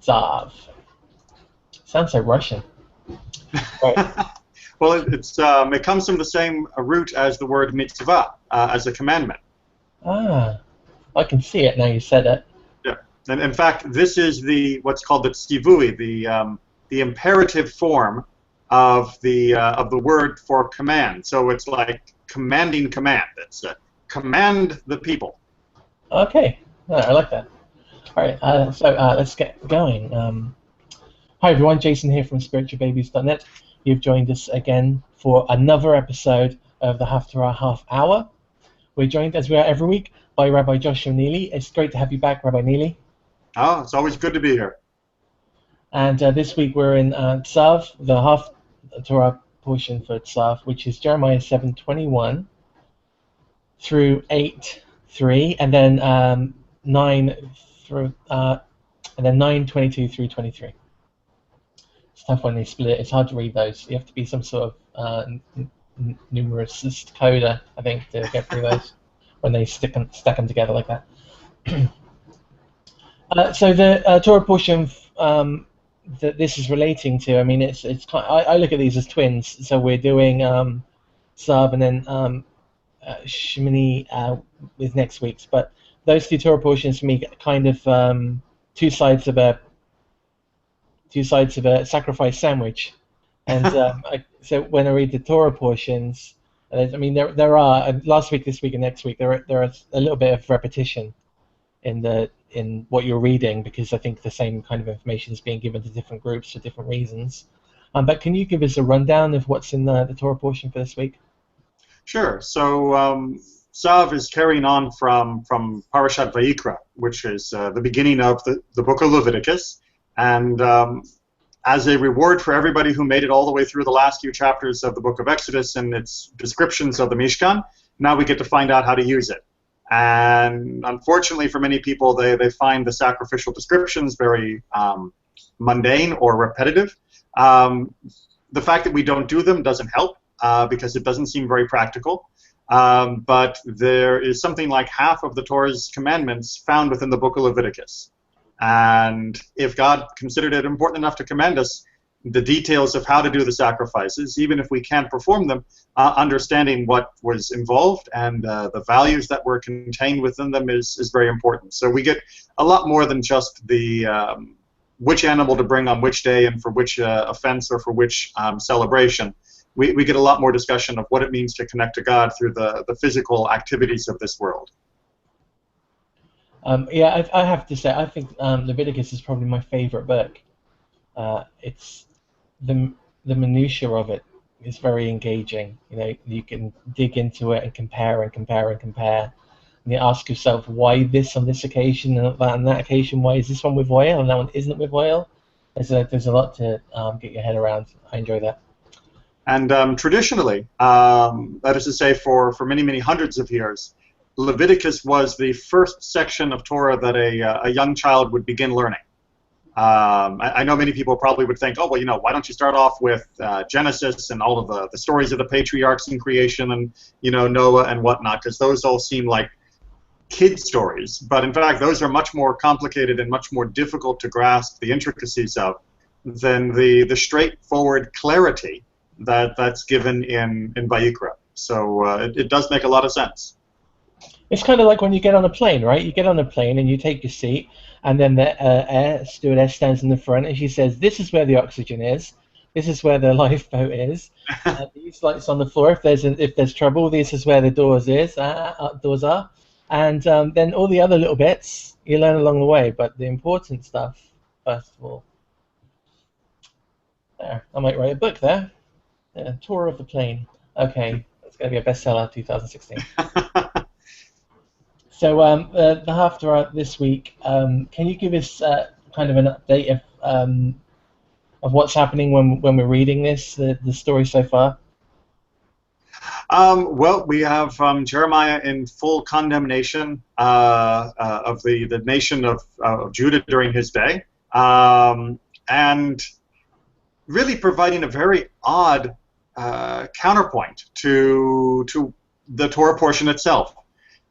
Tzav. Sounds so Russian. Right. Well, it comes from the same root as the word mitzvah, as a commandment. Ah, I can see it now you said it. Yeah, and in fact, this is what's called the tzivui, the imperative form of the word for command. So it's like commanding command. It's command the people. Okay, I like that. All right, so let's get going. Hi everyone, Jason here from Spiritualbabies.net. You've joined us again for another episode of the Haftarah Halfhour. We're joined, as we are every week, by Rabbi Joshua Neely. It's great to have you back, Rabbi Neely. Oh, it's always good to be here. And this week we're in Tzav, the Haftarah portion for Tzav, which is Jeremiah 7:21 through 8:3, and then 9:22 through 23. It's tough when they split. It's hard to read those. You have to be some sort of numericist coder, I think, to get through those when they stack them together like that. So the Torah portion that this is relating to, I mean, it's kind of, I look at these as twins. So we're doing Tzav and then Shemini with next week's, but those two Torah portions for me kind of two sides of a sacrifice sandwich. And so when I read the Torah portions, I mean there are last week, this week, and next week there are a little bit of repetition in what you're reading, because I think the same kind of information is being given to different groups for different reasons. But can you give us a rundown of what's in the Torah portion for this week? Sure. So Tzav is carrying on from Parashat Vayikra, which is the beginning of the book of Leviticus, and as a reward for everybody who made it all the way through the last few chapters of the book of Exodus and its descriptions of the Mishkan, now we get to find out how to use it. And unfortunately for many people, they find the sacrificial descriptions very mundane or repetitive. The fact that we don't do them doesn't help, because it doesn't seem very practical. But there is something like half of the Torah's commandments found within the book of Leviticus. And if God considered it important enough to command us the details of how to do the sacrifices, even if we can't perform them, understanding what was involved and the values that were contained within them is very important. So we get a lot more than just the which animal to bring on which day and for which offense or for which celebration. We get a lot more discussion of what it means to connect to God through the physical activities of this world. Yeah, I have to say, I think Leviticus is probably my favorite book. It's the minutiae of it is very engaging. You know, you can dig into it and compare and compare and compare. And you ask yourself, why this on this occasion, and that on that occasion? Why is this one with oil and that one isn't with oil? There's a lot to get your head around. I enjoy that. And traditionally, that is to say, for many, many hundreds of years, Leviticus was the first section of Torah that a young child would begin learning. I know many people probably would think, oh, well, you know, why don't you start off with Genesis and all of the stories of the patriarchs in creation and, you know, Noah and whatnot, because those all seem like kid stories. But in fact, those are much more complicated and much more difficult to grasp the intricacies of than the straightforward clarity that's given in Vayikra. So it does make a lot of sense. It's kind of like when you get on a plane, right? You get on a plane and you take your seat, and then the air stewardess stands in the front and she says, "This is where the oxygen is. This is where the lifeboat is. These lights on the floor. If there's trouble, this is where the doors are." And then all the other little bits you learn along the way, but the important stuff first of all. There, I might write a book there. Tour of the plane. Okay, it's going to be a bestseller 2016. So the Haftarah this week, can you give us kind of an update of what's happening when we're reading this, the story so far? Well, we have Jeremiah in full condemnation of the nation of Judah during his day, and really providing a very odd counterpoint to the Torah portion itself.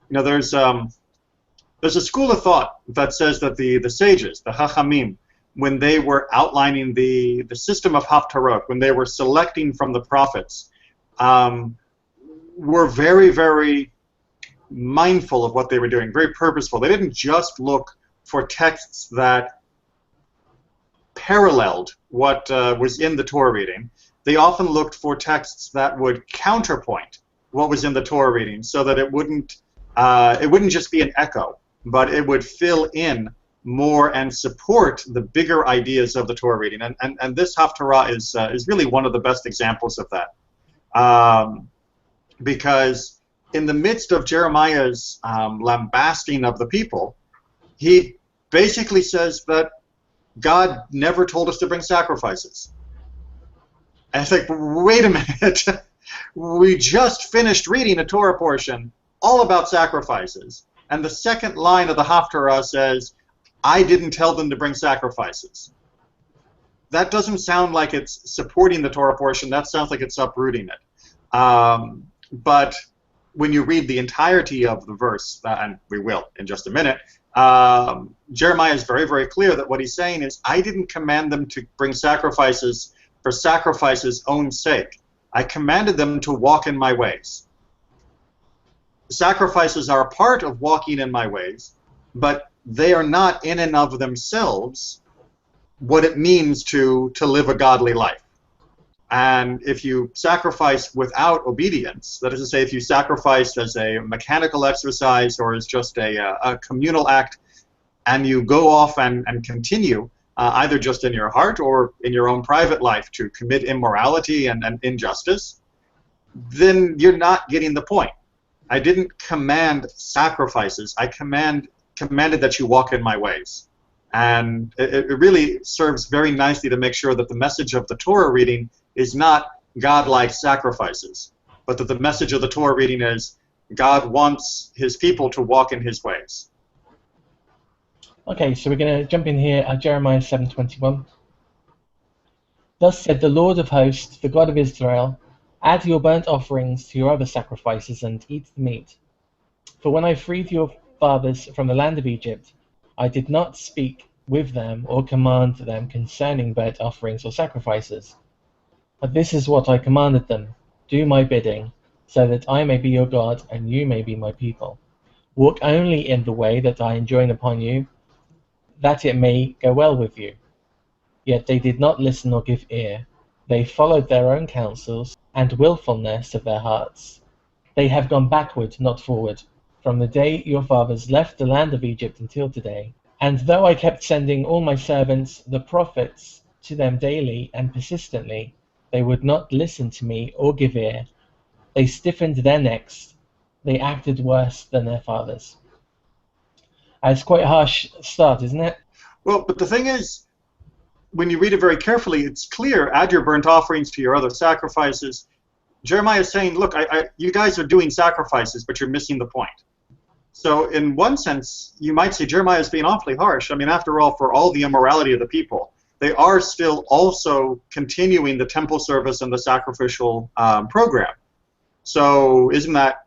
You know, there's a school of thought that says that the sages, the Chachamim, when they were outlining the system of Haftarot, when they were selecting from the prophets, were very, very mindful of what they were doing, very purposeful. They didn't just look for texts that paralleled what was in the Torah reading. They often looked for texts that would counterpoint what was in the Torah reading, so that it wouldn't just be an echo, but it would fill in more and support the bigger ideas of the Torah reading. And this Haftarah is really one of the best examples of that, because in the midst of Jeremiah's lambasting of the people, he basically says that God never told us to bring sacrifices. And it's like, wait a minute. We just finished reading a Torah portion all about sacrifices, and the second line of the Haftarah says, I didn't tell them to bring sacrifices. That doesn't sound like it's supporting the Torah portion. That sounds like it's uprooting it. But when you read the entirety of the verse, and we will in just a minute, Jeremiah is very, very clear that what he's saying is, I didn't command them to bring sacrifices for sacrifice's own sake. I commanded them to walk in my ways. Sacrifices are a part of walking in my ways, but they are not in and of themselves what it means to live a godly life. And if you sacrifice without obedience, that is to say, if you sacrifice as a mechanical exercise or as just a communal act, and you go off and continue, either just in your heart or in your own private life, to commit immorality and injustice, then you're not getting the point. I didn't command sacrifices. I commanded that you walk in my ways. And it really serves very nicely to make sure that the message of the Torah reading is not God-like sacrifices, but that the message of the Torah reading is God wants his people to walk in his ways. Okay, so we're going to jump in here at Jeremiah 7:21. Thus said the Lord of hosts, the God of Israel, add your burnt offerings to your other sacrifices and eat the meat. For when I freed your fathers from the land of Egypt, I did not speak with them or command them concerning burnt offerings or sacrifices. But this is what I commanded them, do my bidding, so that I may be your God and you may be my people. Walk only in the way that I enjoin upon you, that it may go well with you. Yet they did not listen or give ear. They followed their own counsels and willfulness of their hearts. They have gone backward, not forward, from the day your fathers left the land of Egypt until today. And though I kept sending all my servants, the prophets, to them daily and persistently, they would not listen to me or give ear. They stiffened their necks. They acted worse than their fathers. It's quite a harsh start, isn't it? Well, but the thing is, when you read it very carefully, it's clear, add your burnt offerings to your other sacrifices. Jeremiah is saying, look, you guys are doing sacrifices, but you're missing the point. So in one sense, you might say Jeremiah is being awfully harsh. I mean, after all, for all the immorality of the people, they are still also continuing the temple service and the sacrificial program. So isn't that,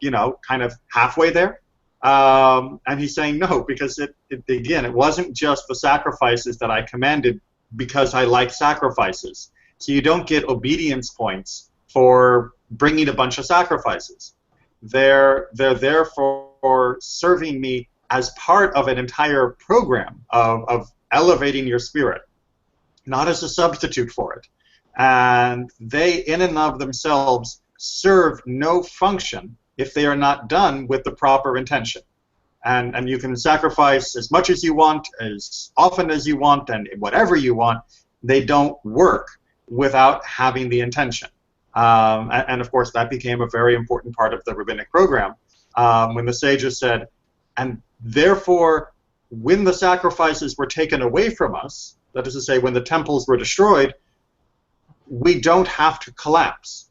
kind of halfway there? And he's saying no, because again, it wasn't just the sacrifices that I commanded because I like sacrifices. So you don't get obedience points for bringing a bunch of sacrifices. They're there for serving me as part of an entire program of elevating your spirit, not as a substitute for it. And they, in and of themselves, serve no function if they are not done with the proper intention. And you can sacrifice as much as you want, as often as you want, and whatever you want. They don't work without having the intention. And of course, that became a very important part of the rabbinic program when the sages said, and therefore, when the sacrifices were taken away from us, that is to say, when the temples were destroyed, we don't have to collapse,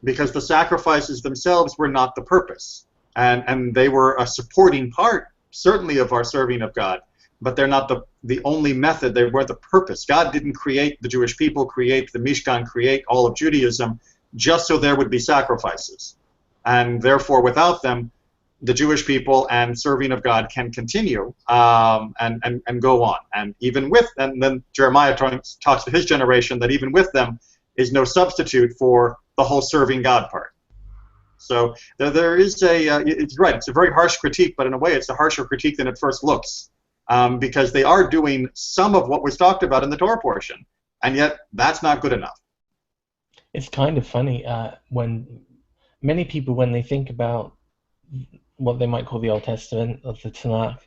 because the sacrifices themselves were not the purpose. And they were a supporting part, certainly, of our serving of God, but they're not the only method. They were the purpose. God didn't create the Jewish people, create the Mishkan, create all of Judaism, just so there would be sacrifices. And therefore, without them, the Jewish people and serving of God can continue and go on. And even with, and then Jeremiah talks to his generation that even with them is no substitute for the whole serving God part. So there is it's right, it's a very harsh critique, but in a way it's a harsher critique than it first looks, because they are doing some of what was talked about in the Torah portion, and yet that's not good enough. It's kind of funny when many people, when they think about what they might call the Old Testament of the Tanakh,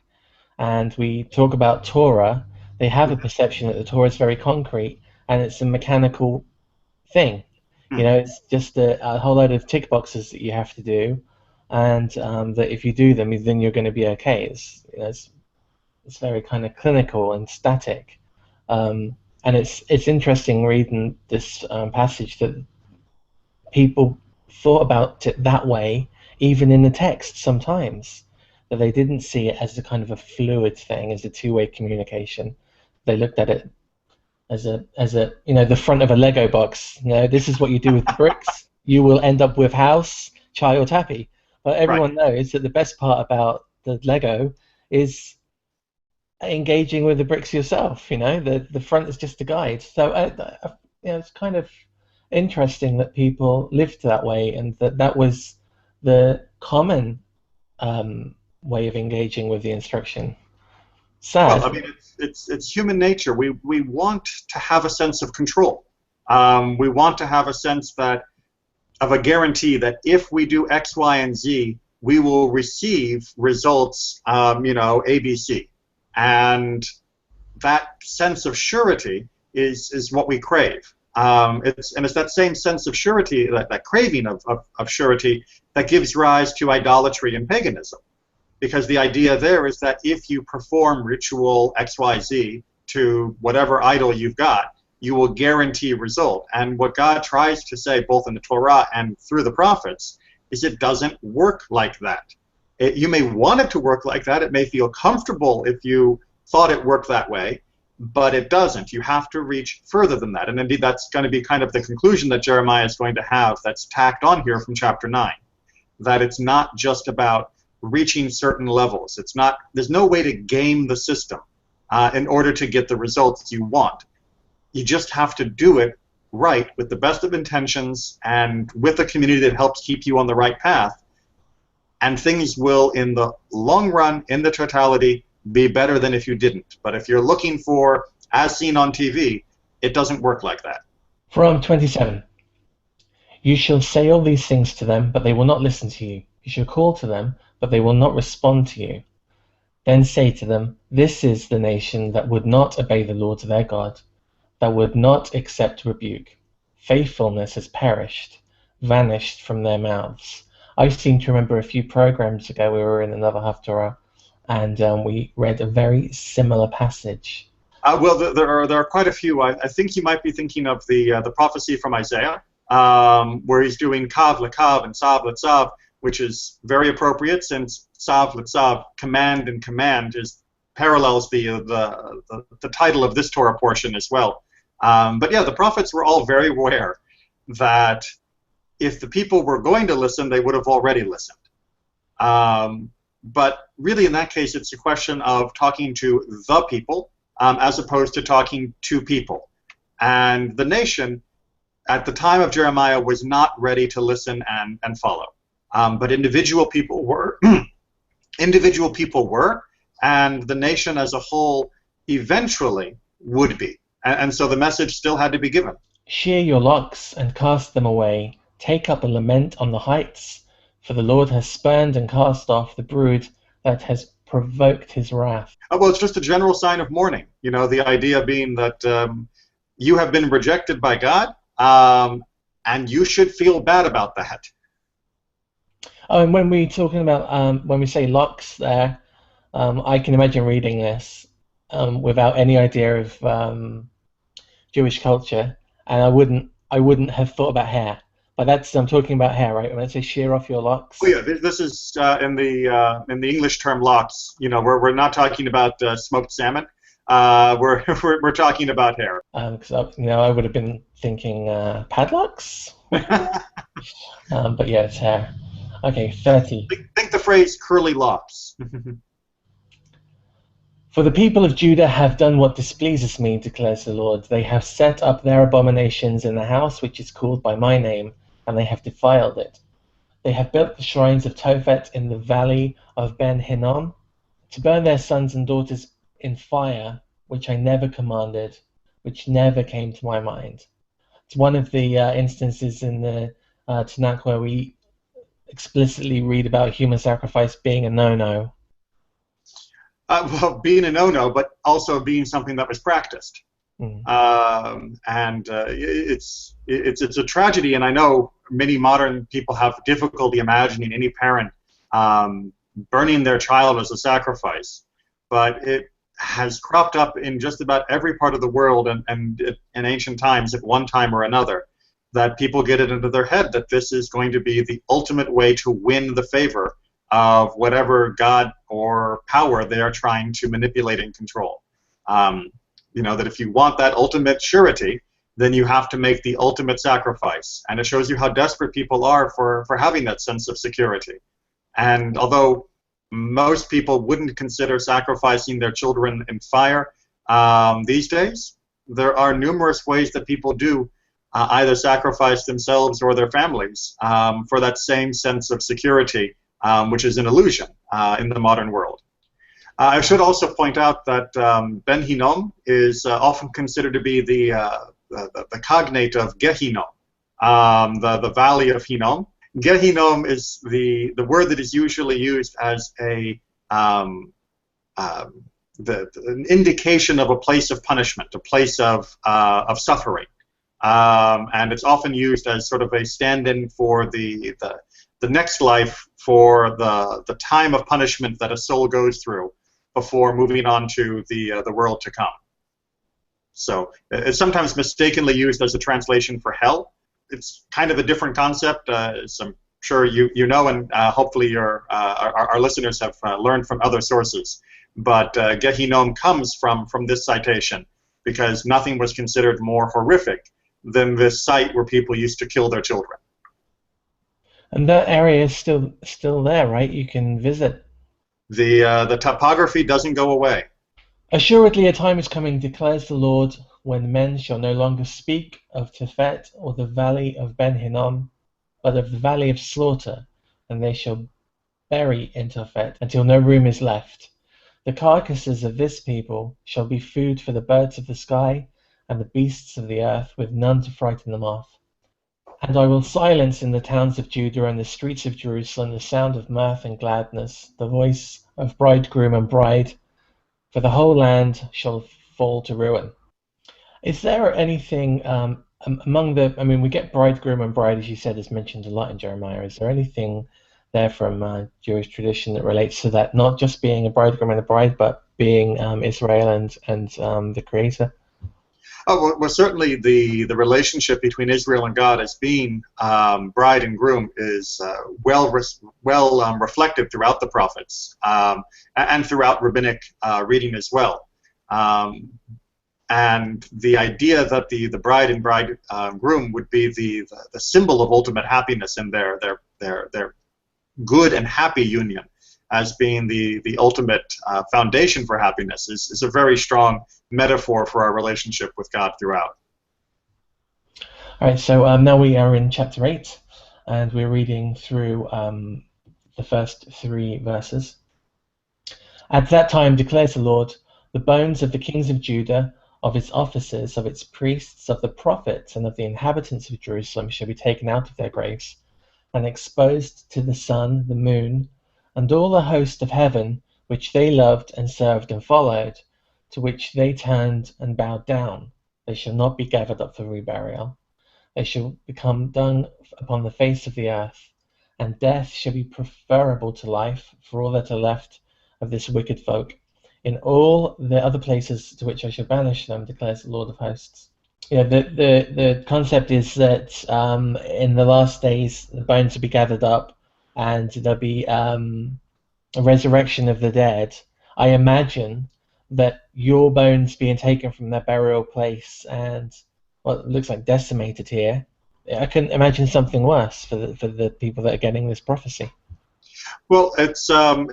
and we talk about Torah, they have a perception that the Torah is very concrete and it's a mechanical thing. You know, it's just a whole load of tick boxes that you have to do, and that if you do them, then you're going to be okay. It's very kind of clinical and static, and it's interesting reading this passage that people thought about it that way, even in the text sometimes, that they didn't see it as a kind of a fluid thing, as a two-way communication. They looked at it as a the front of a Lego box. This is what you do with the bricks. You will end up with house, child happy. But everyone knows that the best part about the Lego is engaging with the bricks yourself. The front is just a guide. So it's kind of interesting that people lived that way, and that was the common way of engaging with the instruction. Sad. Well, I mean, it's human nature. We want to have a sense of control. We want to have a sense of a guarantee that if we do X, Y, and Z, we will receive results, A, B, C. And that sense of surety is what we crave. It's that same sense of surety, that craving of surety, that gives rise to idolatry and paganism. Because the idea there is that if you perform ritual XYZ to whatever idol you've got, you will guarantee result. And what God tries to say, both in the Torah and through the prophets, is it doesn't work like that. You may want it to work like that. It may feel comfortable if you thought it worked that way, but it doesn't. You have to reach further than that. And indeed, that's going to be kind of the conclusion that Jeremiah is going to have that's tacked on here from chapter 9, that it's not just about reaching certain levels. There's no way to game the system in order to get the results you want. You just have to do it right with the best of intentions and with a community that helps keep you on the right path. And things will, in the long run, in the totality, be better than if you didn't. But if you're looking for, as seen on TV, it doesn't work like that. From 27. You shall say all these things to them, but they will not listen to you. You shall call to them, but they will not respond to you. Then say to them, this is the nation that would not obey the Lord their God, that would not accept rebuke. Faithfulness has perished, vanished from their mouths. I seem to remember a few programs ago we were in another Haftarah, and we read a very similar passage. Well, there are quite a few. I think you might be thinking of the prophecy from Isaiah, where he's doing kav lekav and tzav letzav, which is very appropriate since tzav letzav, command and command, parallels the title of this Torah portion as well. But yeah, the prophets were all very aware that if the people were going to listen, they would have already listened. But really, in that case, it's a question of talking to the people as opposed to talking to people. And the nation, at the time of Jeremiah, was not ready to listen and follow. But individual people were. Individual people were, and the nation as a whole eventually would be. And so the message still had to be given. Shear your locks and cast them away. Take up a lament on the heights, for the Lord has spurned and cast off the brood that has provoked his wrath. Well, it's just a general sign of mourning. The idea being that you have been rejected by God, and you should feel bad about that. Oh, and when we're talking about, when we say locks there, I can imagine reading this without any idea of Jewish culture, and I wouldn't have thought about hair. But I'm talking about hair, right? When I say shear off your locks. Oh yeah, this is in the English term locks. We're not talking about smoked salmon. We're talking about hair. Because I would have been thinking padlocks. But yeah, it's hair. Okay, 30. Think the phrase curly locks. For the people of Judah have done what displeases me, declares the Lord. They have set up their abominations in the house which is called by my name, and they have defiled it. They have built the shrines of Tophet in the valley of Ben Hinnom, to burn their sons and daughters in fire, which I never commanded, which never came to my mind. It's one of the instances in the Tanakh where we explicitly read about human sacrifice being a no-no. Well, being a no-no, but also being something that was practiced. Mm. It's a tragedy, and I know many modern people have difficulty imagining any parent burning their child as a sacrifice, but it has cropped up in just about every part of the world, and in ancient times at one time or another, that people get it into their head that this is going to be the ultimate way to win the favor of whatever god or power they are trying to manipulate and control. That if you want that ultimate surety, then you have to make the ultimate sacrifice. And it shows you how desperate people are for having that sense of security. And although most people wouldn't consider sacrificing their children in fire these days, there are numerous ways that people do either sacrifice themselves or their families for that same sense of security, which is an illusion in the modern world. I should also point out that Ben Hinnom is often considered to be the cognate of Gehinnom, the valley of Hinnom. Gehinnom is the word that is usually used as an indication of a place of punishment, a place of suffering, and it's often used as sort of a stand-in for the next life, for the time of punishment that a soul goes through before moving on to the world to come. So it's sometimes mistakenly used as a translation for hell. It's kind of a different concept, as I'm sure you know, and hopefully our listeners have learned from other sources. But Gehinnom comes from this citation because nothing was considered more horrific than this site where people used to kill their children. And that area is still there, right? You can visit. The topography doesn't go away. Assuredly a time is coming, declares the Lord, when men shall no longer speak of Tophet or the valley of Ben Hinnom, but of the valley of slaughter, and they shall bury in Tophet until no room is left. The carcasses of this people shall be food for the birds of the sky and the beasts of the earth, with none to frighten them off. And I will silence in the towns of Judah and the streets of Jerusalem the sound of mirth and gladness, the voice of bridegroom and bride, for the whole land shall fall to ruin. Is there anything among we get bridegroom and bride, as you said, is mentioned a lot in Jeremiah. Is there anything there from Jewish tradition that relates to that, not just being a bridegroom and a bride, but being Israel and the Creator? Oh, well, certainly the relationship between Israel and God as being bride and groom is well reflected throughout the prophets and throughout rabbinic reading as well. And the idea that the bride and bridegroom would be the symbol of ultimate happiness in their good and happy union, as being the ultimate foundation for happiness, is a very strong metaphor for our relationship with God throughout. All right, so now we are in chapter 8, and we're reading through the first 3 verses. At that time, declares the Lord, the bones of the kings of Judah, of its officers, of its priests, of the prophets, and of the inhabitants of Jerusalem shall be taken out of their graves, and exposed to the sun, the moon, and all the host of heaven, which they loved and served and followed, to which they turned and bowed down. They shall not be gathered up for reburial. They shall become dung upon the face of the earth, and death shall be preferable to life for all that are left of this wicked folk. In all the other places to which I shall banish them, declares the Lord of hosts. Yeah, the concept is that in the last days the bones will be gathered up, and there'll be a resurrection of the dead. I imagine that your bones being taken from their burial place and what looks like decimated here I couldn't imagine something worse for the people that are getting this prophecy. Well, it's an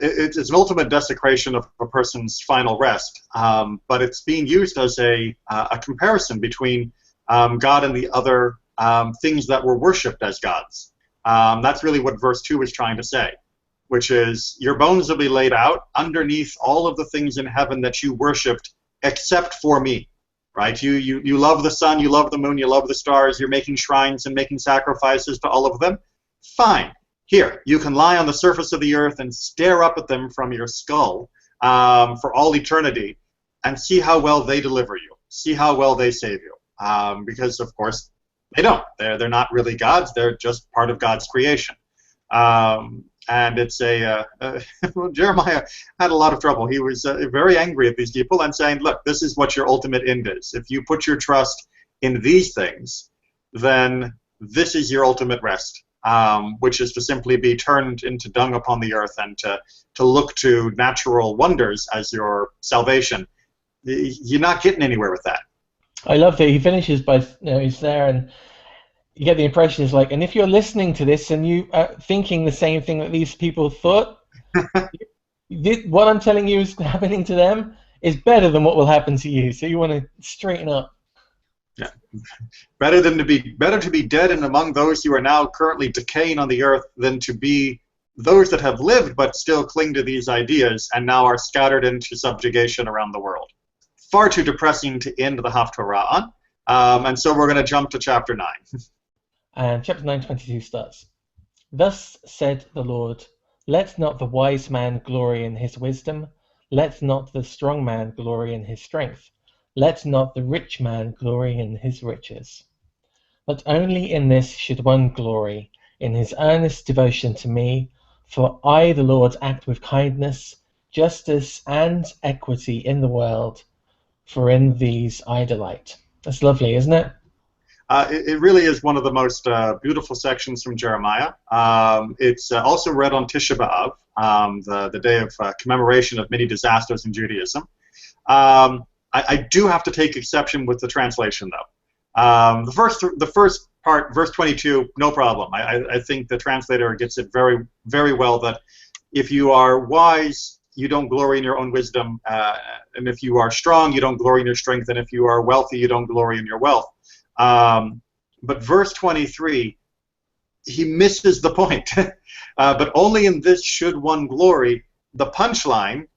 ultimate desecration of a person's final rest, but it's being used as a comparison between God and the other things that were worshipped as gods. That's really what verse 2 is trying to say, which is your bones will be laid out underneath all of the things in heaven that you worshipped except for me. Right? You love the sun, you love the moon, you love the stars, you're making shrines and making sacrifices to all of them. Fine. Here, you can lie on the surface of the earth and stare up at them from your skull for all eternity and see how well they deliver you, see how well they save you. Because, of course, they don't. They're not really gods. They're just part of God's creation. And it's well, Jeremiah had a lot of trouble. He was very angry at these people and saying, look, this is what your ultimate end is. If you put your trust in these things, then this is your ultimate rest, which is to simply be turned into dung upon the earth and to look to natural wonders as your salvation. You're not getting anywhere with that. I love that he finishes by, he's there and you get the impression it's like, and if you're listening to this and you are thinking the same thing that these people thought, what I'm telling you is happening to them is better than what will happen to you. So you want to straighten up. Yeah, better to be dead and among those who are now currently decaying on the earth than to be those that have lived but still cling to these ideas and now are scattered into subjugation around the world. Far too depressing to end the Haftarah on, and so we're going to jump to chapter 9. And chapter 9:22 starts. Thus said the Lord, let not the wise man glory in his wisdom, let not the strong man glory in his strength, let not the rich man glory in his riches. But only in this should one glory, in his earnest devotion to me, for I, the Lord, act with kindness, justice, and equity in the world, for in these I delight. That's lovely, isn't it? It really is one of the most beautiful sections from Jeremiah. It's also read on Tisha B'Av, the day of commemoration of many disasters in Judaism. I do have to take exception with the translation, though. The first part, verse 22, no problem. I think the translator gets it very, very well, that if you are wise, you don't glory in your own wisdom, and if you are strong, you don't glory in your strength, and if you are wealthy, you don't glory in your wealth. But verse 23, he misses the point. But only in this should one glory. The punchline,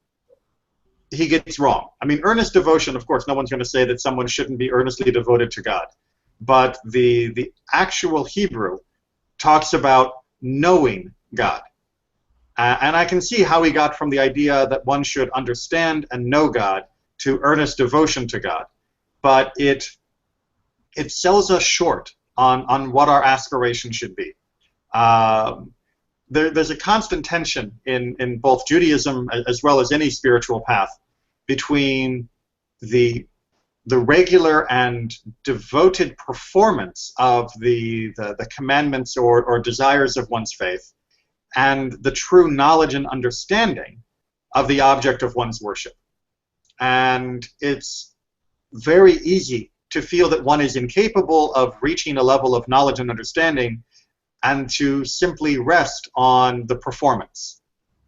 he gets wrong. I mean, earnest devotion, of course, no one's going to say that someone shouldn't be earnestly devoted to God. But the actual Hebrew talks about knowing God. And I can see how he got from the idea that one should understand and know God to earnest devotion to God. But it sells us short on what our aspiration should be. There's a constant tension in both Judaism as well as any spiritual path between the regular and devoted performance of the commandments or desires of one's faith and the true knowledge and understanding of the object of one's worship. And it's very easy to feel that one is incapable of reaching a level of knowledge and understanding and to simply rest on the performance.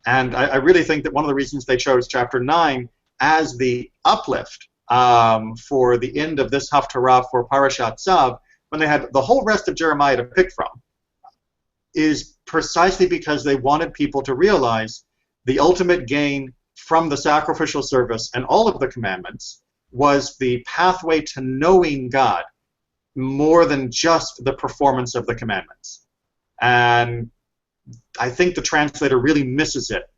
And I really think that one of the reasons they chose chapter 9 as the uplift for the end of this Haftarah for Parashat Tzav, when they had the whole rest of Jeremiah to pick from, is precisely because they wanted people to realize the ultimate gain from the sacrificial service and all of the commandments was the pathway to knowing God more than just the performance of the commandments. And I think the translator really misses it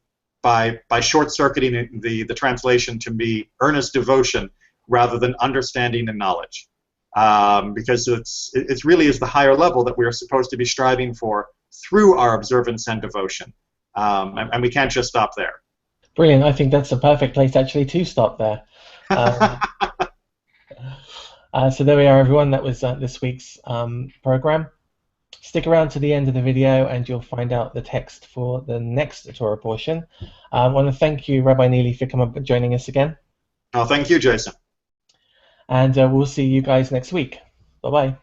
by short-circuiting the translation to be earnest devotion rather than understanding and knowledge. Because it really is the higher level that we are supposed to be striving for through our observance and devotion. And we can't just stop there. Brilliant. I think that's a perfect place actually to stop there. So there we are, everyone. That was this week's program. Stick around to the end of the video and you'll find out the text for the next Torah portion. I want to thank you, Rabbi Neely, for coming up and joining us again. Oh, thank you, Jason. And we'll see you guys next week. Bye-bye.